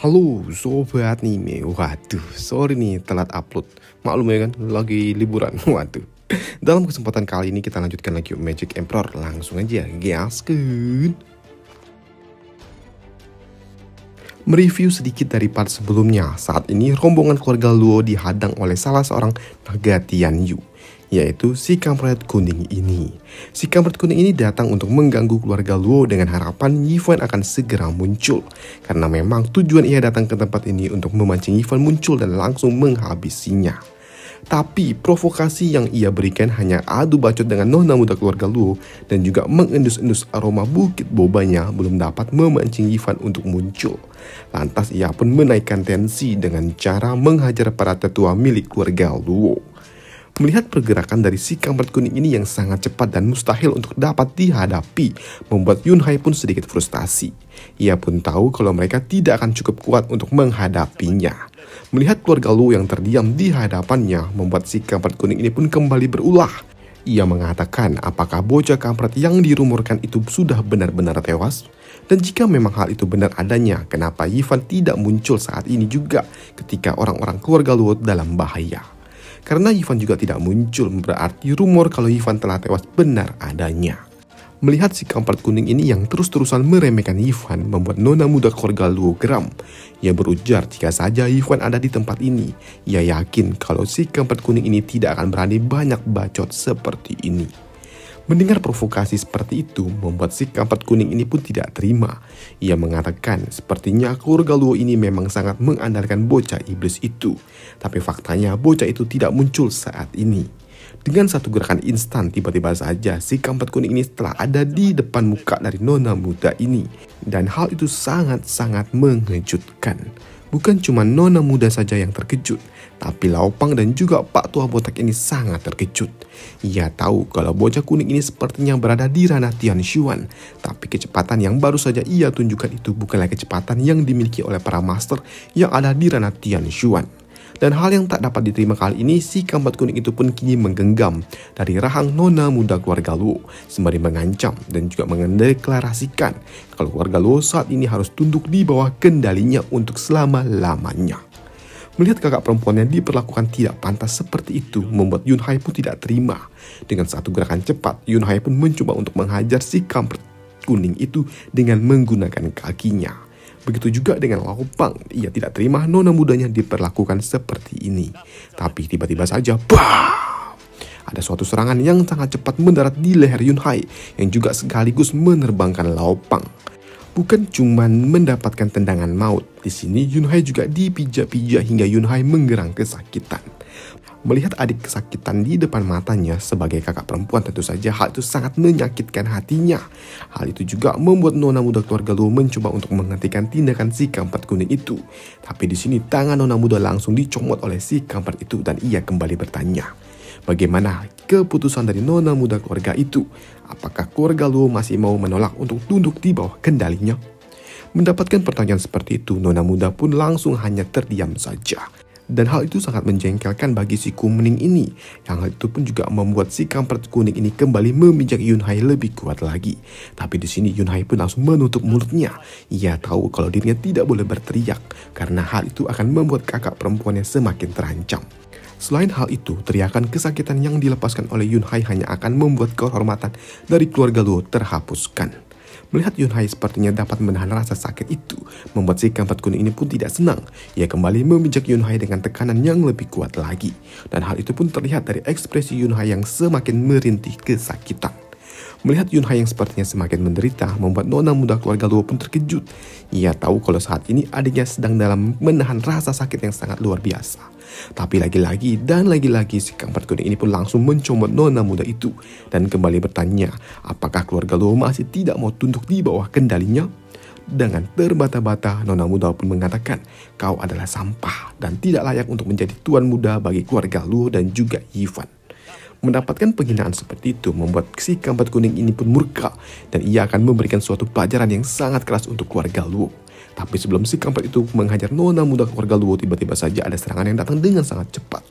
Halo sobat anime, waduh sorry nih telat upload. Maklum ya kan, lagi liburan, waduh. Dalam kesempatan kali ini kita lanjutkan lagi Magic Emperor, langsung aja gaskeun. Mereview sedikit dari part sebelumnya. Saat ini rombongan keluarga Luo dihadang oleh salah seorang naga Tianyu, yaitu si kampret kuning ini. Si kampret kuning ini datang untuk mengganggu keluarga Luo dengan harapan Yifan akan segera muncul. Karena memang tujuan ia datang ke tempat ini untuk memancing Yifan muncul dan langsung menghabisinya. Tapi provokasi yang ia berikan hanya adu bacot dengan nona muda keluarga Luo dan juga mengendus-endus aroma bukit bobanya belum dapat memancing Yifan untuk muncul. Lantas ia pun menaikkan tensi dengan cara menghajar para tetua milik keluarga Luo. Melihat pergerakan dari si kampret kuning ini yang sangat cepat dan mustahil untuk dapat dihadapi, membuat Yunhai pun sedikit frustasi. Ia pun tahu kalau mereka tidak akan cukup kuat untuk menghadapinya. Melihat keluarga Luo yang terdiam di hadapannya, membuat si kampret kuning ini pun kembali berulah. Ia mengatakan apakah bocah kampret yang dirumorkan itu sudah benar-benar tewas? Dan jika memang hal itu benar adanya, kenapa Yifan tidak muncul saat ini juga ketika orang-orang keluarga Luo dalam bahaya? Karena Yifan juga tidak muncul berarti rumor kalau Yifan telah tewas benar adanya. Melihat si kampret kuning ini yang terus-terusan meremehkan Yifan membuat nona muda keluarga Luo geram. Ia berujar jika saja Yifan ada di tempat ini, ia yakin kalau si kampret kuning ini tidak akan berani banyak bacot seperti ini. Mendengar provokasi seperti itu membuat si kampret kuning ini pun tidak terima. Ia mengatakan sepertinya keluarga Luo ini memang sangat mengandalkan bocah iblis itu. Tapi faktanya bocah itu tidak muncul saat ini. Dengan satu gerakan instan tiba-tiba saja si kampret kuning ini telah ada di depan muka dari nona muda ini. Dan hal itu sangat-sangat mengejutkan. Bukan cuma nona muda saja yang terkejut, tapi Laopang dan juga Pak Tua Botak ini sangat terkejut. Ia tahu kalau bocah kuning ini sepertinya berada di ranah Tianshuan, tapi kecepatan yang baru saja ia tunjukkan itu bukanlah kecepatan yang dimiliki oleh para master yang ada di ranah Tianshuan. Dan hal yang tak dapat diterima kali ini, si kampret kuning itu pun kini menggenggam dari rahang nona muda keluarga Luo, sembari mengancam dan juga mendeklarasikan kalau keluarga Luo saat ini harus tunduk di bawah kendalinya untuk selama-lamanya. Melihat kakak perempuannya diperlakukan tidak pantas seperti itu, membuat Yunhai pun tidak terima. Dengan satu gerakan cepat, Yunhai pun mencoba untuk menghajar si kampret kuning itu dengan menggunakan kakinya. Begitu juga dengan Laopang, ia tidak terima nona mudanya diperlakukan seperti ini. Tapi tiba-tiba saja, BAM! Ada suatu serangan yang sangat cepat mendarat di leher Yunhai, yang juga sekaligus menerbangkan Laopang. Bukan cuma mendapatkan tendangan maut, di sini Yunhai juga dipijak-pijak hingga Yunhai menggerang kesakitan. Melihat adik kesakitan di depan matanya sebagai kakak perempuan, tentu saja hal itu sangat menyakitkan hatinya. Hal itu juga membuat nona muda keluarga Luo mencoba untuk menghentikan tindakan si kampret kuning itu. Tapi di sini tangan nona muda langsung dicomot oleh si kampret itu dan ia kembali bertanya, bagaimana keputusan dari nona muda keluarga itu? Apakah keluarga Luo masih mau menolak untuk tunduk di bawah kendalinya? Mendapatkan pertanyaan seperti itu, nona muda pun langsung hanya terdiam saja. Dan hal itu sangat menjengkelkan bagi si kuning ini. Yang hal itu pun juga membuat si kampret kuning ini kembali memijak Yunhai lebih kuat lagi. Tapi di sini Yunhai pun langsung menutup mulutnya. Ia tahu kalau dirinya tidak boleh berteriak, karena hal itu akan membuat kakak perempuannya semakin terancam. Selain hal itu, teriakan kesakitan yang dilepaskan oleh Yunhai hanya akan membuat kehormatan dari keluarga Luo terhapuskan. Melihat Yunhai sepertinya dapat menahan rasa sakit itu, membuat si kampret kuning ini pun tidak senang. Ia kembali memijak Yunhai dengan tekanan yang lebih kuat lagi. Dan hal itu pun terlihat dari ekspresi Yunhai yang semakin merintih kesakitan. Melihat Yunhai yang sepertinya semakin menderita, membuat nona muda keluarga Luo pun terkejut. Ia tahu kalau saat ini adiknya sedang dalam menahan rasa sakit yang sangat luar biasa. Tapi lagi-lagi dan lagi-lagi si kampret kuning ini pun langsung mencomot nona muda itu dan kembali bertanya, apakah keluarga Luo masih tidak mau tunduk di bawah kendalinya? Dengan terbata-bata, nona muda pun mengatakan, kau adalah sampah dan tidak layak untuk menjadi tuan muda bagi keluarga Luo dan juga Yifan. Mendapatkan penghinaan seperti itu membuat si kampret kuning ini pun murka dan ia akan memberikan suatu pelajaran yang sangat keras untuk keluarga Luo. Tapi sebelum si kampret itu menghajar nona muda keluarga Luo, tiba-tiba saja ada serangan yang datang dengan sangat cepat.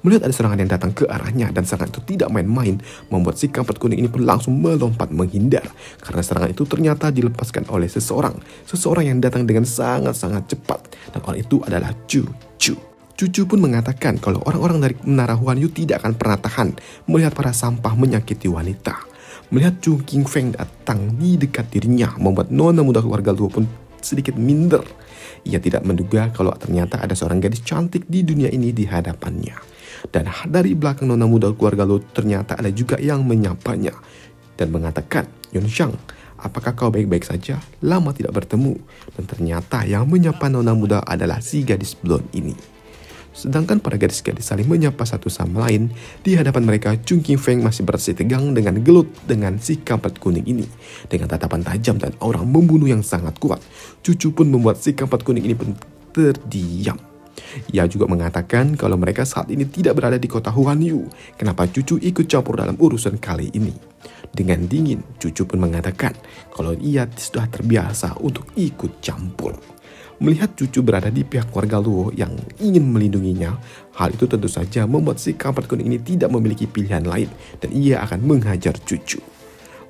Melihat ada serangan yang datang ke arahnya dan serangan itu tidak main-main, membuat si kampret kuning ini pun langsung melompat menghindar. Karena serangan itu ternyata dilepaskan oleh seseorang yang datang dengan sangat-sangat cepat. Dan orang itu adalah Cucu. Cucu pun mengatakan kalau orang-orang dari Menara Huan Yu tidak akan pernah tahan melihat para sampah menyakiti wanita. Melihat Chu Qingfeng datang di dekat dirinya, membuat nona muda keluarga Luo pun sedikit minder. Ia tidak menduga kalau ternyata ada seorang gadis cantik di dunia ini di hadapannya. Dan dari belakang nona muda keluarga Luo ternyata ada juga yang menyapanya dan mengatakan, "Yunxiang, apakah kau baik-baik saja? Lama tidak bertemu." Dan ternyata yang menyapa nona muda adalah si gadis blond ini. Sedangkan para gadis-gadis saling menyapa satu sama lain, di hadapan mereka Chu Qingfeng masih bersih tegang dengan gelut dengan si kampret kuning ini. Dengan tatapan tajam dan aura membunuh yang sangat kuat, Cucu pun membuat si kampret kuning ini pun terdiam. Ia juga mengatakan kalau mereka saat ini tidak berada di kota Huan Yu. Kenapa Cucu ikut campur dalam urusan kali ini? Dengan dingin, Cucu pun mengatakan kalau ia sudah terbiasa untuk ikut campur. Melihat Cucu berada di pihak keluarga Luo yang ingin melindunginya, hal itu tentu saja membuat si kampret kuning ini tidak memiliki pilihan lain dan ia akan menghajar Cucu.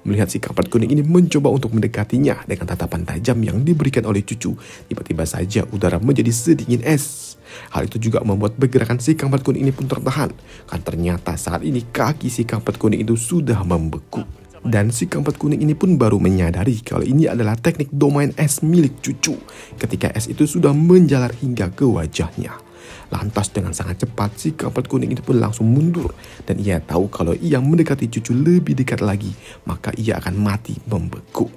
Melihat si kampret kuning ini mencoba untuk mendekatinya dengan tatapan tajam yang diberikan oleh Cucu, tiba-tiba saja udara menjadi sedingin es. Hal itu juga membuat pergerakan si kampret kuning ini pun tertahan, karena ternyata saat ini kaki si kampret kuning itu sudah membeku. Dan si kampret kuning ini pun baru menyadari kalau ini adalah teknik domain es milik Cucu ketika es itu sudah menjalar hingga ke wajahnya. Lantas dengan sangat cepat si kampret kuning itu pun langsung mundur dan ia tahu kalau ia mendekati Cucu lebih dekat lagi maka ia akan mati membeku.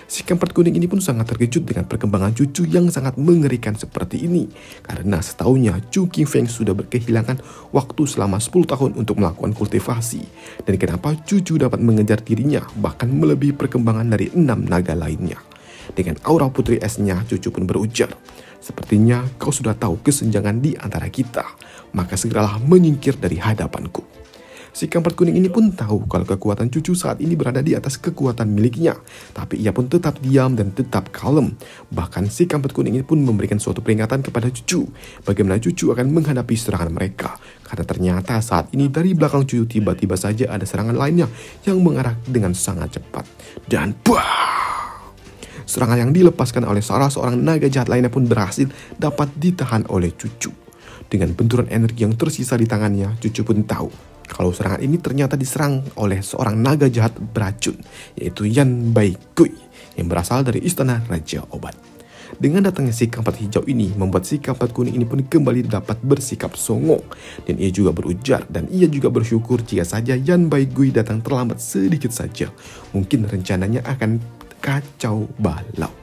Si kampret kuning ini pun sangat terkejut dengan perkembangan Cucu yang sangat mengerikan seperti ini. Karena setahunya Chu Qingfeng sudah berkehilangan waktu selama 10 tahun untuk melakukan kultivasi. Dan kenapa Cucu dapat mengejar dirinya bahkan melebihi perkembangan dari 6 naga lainnya. Dengan aura putri esnya, Cucu pun berujar, "Sepertinya kau sudah tahu kesenjangan di antara kita, maka segeralah menyingkir dari hadapanku." Si kampret kuning ini pun tahu kalau kekuatan Cucu saat ini berada di atas kekuatan miliknya. Tapi ia pun tetap diam dan tetap kalem. Bahkan si kampret kuning ini pun memberikan suatu peringatan kepada Cucu. Bagaimana Cucu akan menghadapi serangan mereka. Karena ternyata saat ini dari belakang Cucu tiba-tiba saja ada serangan lainnya yang mengarah dengan sangat cepat. Dan serangan yang dilepaskan oleh salah seorang naga jahat lainnya pun berhasil dapat ditahan oleh Cucu. Dengan benturan energi yang tersisa di tangannya, Cucu pun tahu kalau serangan ini ternyata diserang oleh seorang naga jahat beracun, yaitu Yan Bai Gui, yang berasal dari istana Raja Obat. Dengan datangnya si kampret hijau ini, membuat si kampret kuning ini pun kembali dapat bersikap songong. Dan ia juga berujar dan ia juga bersyukur jika saja Yan Bai Gui datang terlambat sedikit saja. Mungkin rencananya akan kacau balau.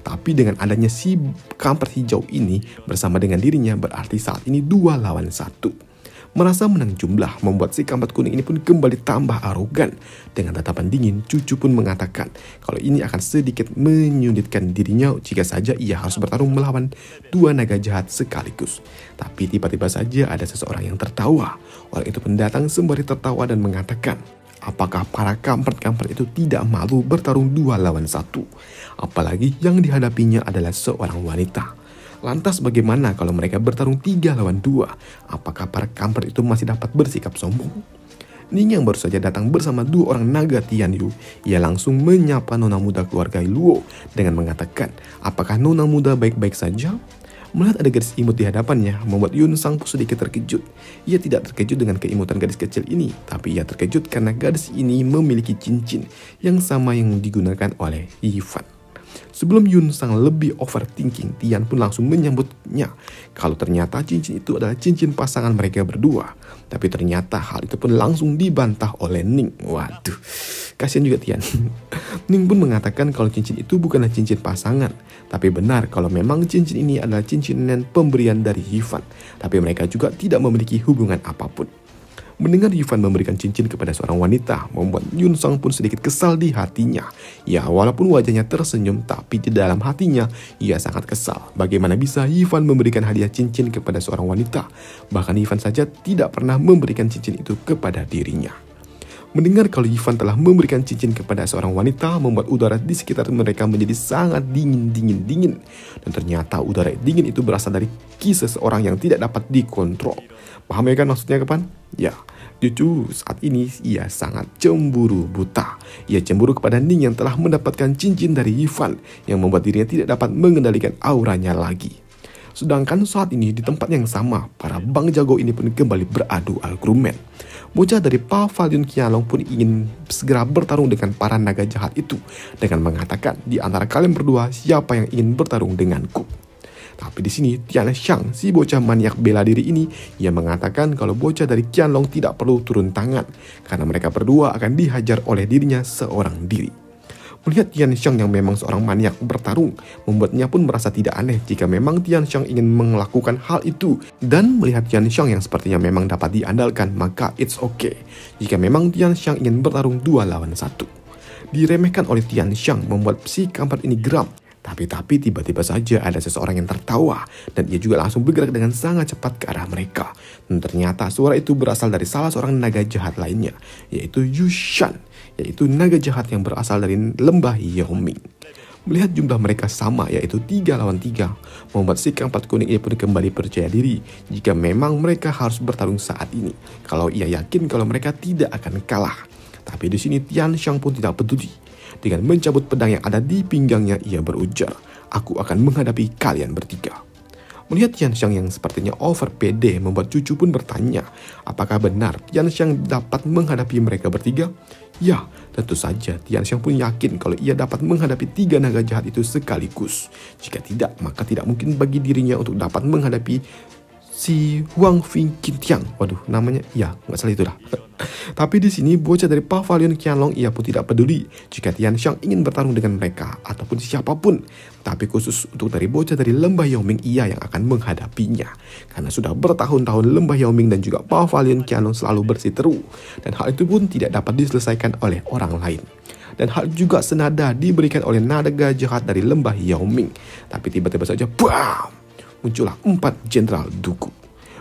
Tapi dengan adanya si kampret hijau ini bersama dengan dirinya berarti saat ini 2 lawan 1. Merasa menang jumlah membuat si kampret kuning ini pun kembali tambah arogan. Dengan tatapan dingin, Cucu pun mengatakan kalau ini akan sedikit menyulitkan dirinya jika saja ia harus bertarung melawan 2 naga jahat sekaligus. Tapi tiba-tiba saja ada seseorang yang tertawa. Orang itu pun datang sembari tertawa dan mengatakan, apakah para kampret-kampret itu tidak malu bertarung 2 lawan 1? Apalagi yang dihadapinya adalah seorang wanita. Lantas bagaimana kalau mereka bertarung 3 lawan 2? Apakah para kampret itu masih dapat bersikap sombong? Ning yang baru saja datang bersama 2 orang naga Tianyu, ia langsung menyapa nona muda keluarga Luo dengan mengatakan, apakah nona muda baik-baik saja? Melihat ada gadis imut di hadapannya, membuat Yun Sang pun sedikit terkejut. Ia tidak terkejut dengan keimutan gadis kecil ini, tapi ia terkejut karena gadis ini memiliki cincin yang sama yang digunakan oleh Yifan. Sebelum Yun Sang lebih overthinking, Tian pun langsung menyambutnya kalau ternyata cincin itu adalah cincin pasangan mereka berdua. Tapi ternyata hal itu pun langsung dibantah oleh Ning. Waduh, kasihan juga Tian. Ning pun mengatakan kalau cincin itu bukanlah cincin pasangan, tapi benar kalau memang cincin ini adalah cincin pemberian dari Yifan. Tapi mereka juga tidak memiliki hubungan apapun. Mendengar Yifan memberikan cincin kepada seorang wanita, membuat Yun Sang pun sedikit kesal di hatinya. Ya, walaupun wajahnya tersenyum, tapi di dalam hatinya, ia sangat kesal. Bagaimana bisa Yifan memberikan hadiah cincin kepada seorang wanita? Bahkan Yifan saja tidak pernah memberikan cincin itu kepada dirinya. Mendengar kalau Yifan telah memberikan cincin kepada seorang wanita membuat udara di sekitar mereka menjadi sangat dingin. Dan ternyata udara dingin itu berasal dari kisah seseorang yang tidak dapat dikontrol. Paham ya kan maksudnya kapan? Ya, jujur saat ini ia sangat cemburu buta. Ia cemburu kepada Ning yang telah mendapatkan cincin dari Yifan yang membuat dirinya tidak dapat mengendalikan auranya lagi. Sedangkan saat ini di tempat yang sama, para Bang Jago ini pun kembali beradu argumen. Bocah dari Pavilion Qianlong pun ingin segera bertarung dengan para naga jahat itu dengan mengatakan di antara kalian berdua siapa yang ingin bertarung denganku. Tapi di sini Tian Xiang, si bocah maniak bela diri ini, ia mengatakan kalau bocah dari Qianlong tidak perlu turun tangan karena mereka berdua akan dihajar oleh dirinya seorang diri. Melihat Tian Xiang yang memang seorang maniak bertarung, membuatnya pun merasa tidak aneh jika memang Tian Xiang ingin melakukan hal itu. Dan melihat Tian Xiang yang sepertinya memang dapat diandalkan, maka it's okay jika memang Tian Xiang ingin bertarung 2 lawan 1. Diremehkan oleh Tian Xiang membuat si kampret ini geram. Tapi tiba-tiba saja ada seseorang yang tertawa dan ia juga langsung bergerak dengan sangat cepat ke arah mereka. Dan ternyata suara itu berasal dari salah seorang naga jahat lainnya, yaitu Yushan, yaitu naga jahat yang berasal dari lembah Yaoming. Melihat jumlah mereka sama, yaitu 3 lawan 3, membuat si kampret kuning ini pun kembali percaya diri jika memang mereka harus bertarung saat ini. Kalau ia yakin kalau mereka tidak akan kalah. Tapi di sini Tian Xiang pun tidak peduli. Dengan mencabut pedang yang ada di pinggangnya, ia berujar, "Aku akan menghadapi kalian bertiga." Melihat Tian Xiang yang sepertinya over pede, membuat cucu pun bertanya, apakah benar Tian Xiang dapat menghadapi mereka bertiga? Ya, tentu saja Tian Xiang pun yakin kalau ia dapat menghadapi 3 naga jahat itu sekaligus. Jika tidak, maka tidak mungkin bagi dirinya untuk dapat menghadapi si Huang Fingqiang. Waduh, namanya ya nggak salah itu dah. Tapi di sini bocah dari Pavilion Qianlong ia pun tidak peduli jika Tian Xiang ingin bertarung dengan mereka ataupun siapapun. Tapi khusus untuk dari bocah dari lembah Yaoming, ia yang akan menghadapinya. Karena sudah bertahun-tahun lembah Yaoming dan juga Pavilion Qianlong selalu bersiteru. Dan hal itu pun tidak dapat diselesaikan oleh orang lain. Dan hal juga senada diberikan oleh naga jahat dari lembah Yaoming. Tapi tiba-tiba saja, bam! Muncullah 4 jenderal duku.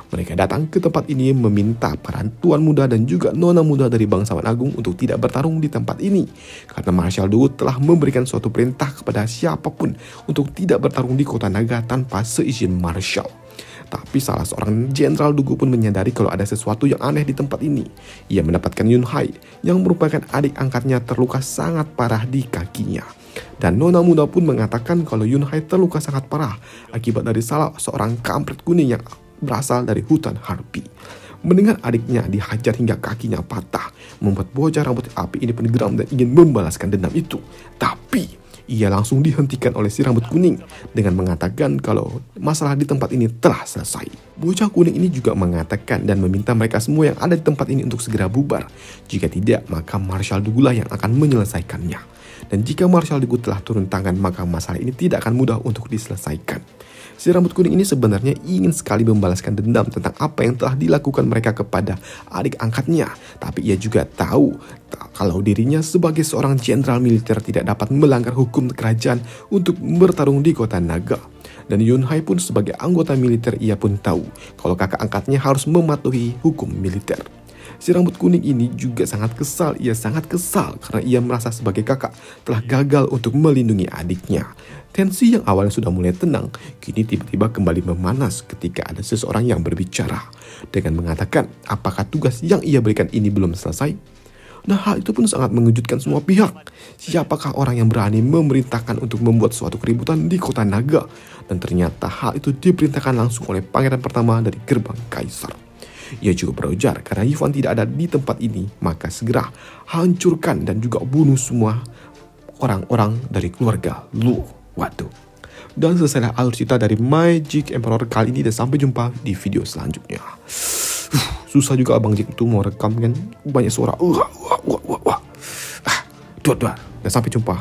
Mereka datang ke tempat ini meminta para tuan muda dan juga nona muda dari Bangsawan Agung untuk tidak bertarung di tempat ini. Karena Marshal Du telah memberikan suatu perintah kepada siapapun untuk tidak bertarung di kota naga tanpa seizin Marshal. Tapi salah seorang jenderal dugu pun menyadari kalau ada sesuatu yang aneh di tempat ini. Ia mendapatkan Yun Hai yang merupakan adik angkatnya terluka sangat parah di kakinya. Dan nona muda pun mengatakan kalau Yun Hai terluka sangat parah akibat dari salah seorang kampret kuning yang berasal dari hutan Harpi. Mendengar adiknya dihajar hingga kakinya patah, membuat bocah rambut api ini pun geram dan ingin membalaskan dendam itu. Tapi ia langsung dihentikan oleh si rambut kuning dengan mengatakan kalau masalah di tempat ini telah selesai. Bocah kuning ini juga mengatakan dan meminta mereka semua yang ada di tempat ini untuk segera bubar. Jika tidak, maka Marshal Du lah yang akan menyelesaikannya. Dan jika Marshal Du telah turun tangan, maka masalah ini tidak akan mudah untuk diselesaikan. Si rambut kuning ini sebenarnya ingin sekali membalaskan dendam tentang apa yang telah dilakukan mereka kepada adik angkatnya. Tapi ia juga tahu kalau dirinya sebagai seorang jenderal militer tidak dapat melanggar hukum kerajaan untuk bertarung di kota naga. Dan Yun Hai pun sebagai anggota militer, ia pun tahu kalau kakak angkatnya harus mematuhi hukum militer. Si rambut kuning ini juga sangat kesal. Ia sangat kesal karena ia merasa sebagai kakak telah gagal untuk melindungi adiknya. Tensi yang awalnya sudah mulai tenang, kini tiba-tiba kembali memanas ketika ada seseorang yang berbicara dengan mengatakan apakah tugas yang ia berikan ini belum selesai. Nah, hal itu pun sangat mengejutkan semua pihak. Siapakah orang yang berani memerintahkan untuk membuat suatu keributan di kota naga? Dan ternyata hal itu diperintahkan langsung oleh pangeran pertama dari gerbang kaisar. Ia juga berujar karena Yifan tidak ada di tempat ini, maka segera hancurkan dan juga bunuh semua orang-orang dari keluarga Luo. Waduh. Dan selesailah alur cerita dari Magic Emperor kali ini dan sampai jumpa di video selanjutnya. Susah juga Abang Jack itu mau rekam kan, banyak suara. Dan sampai jumpa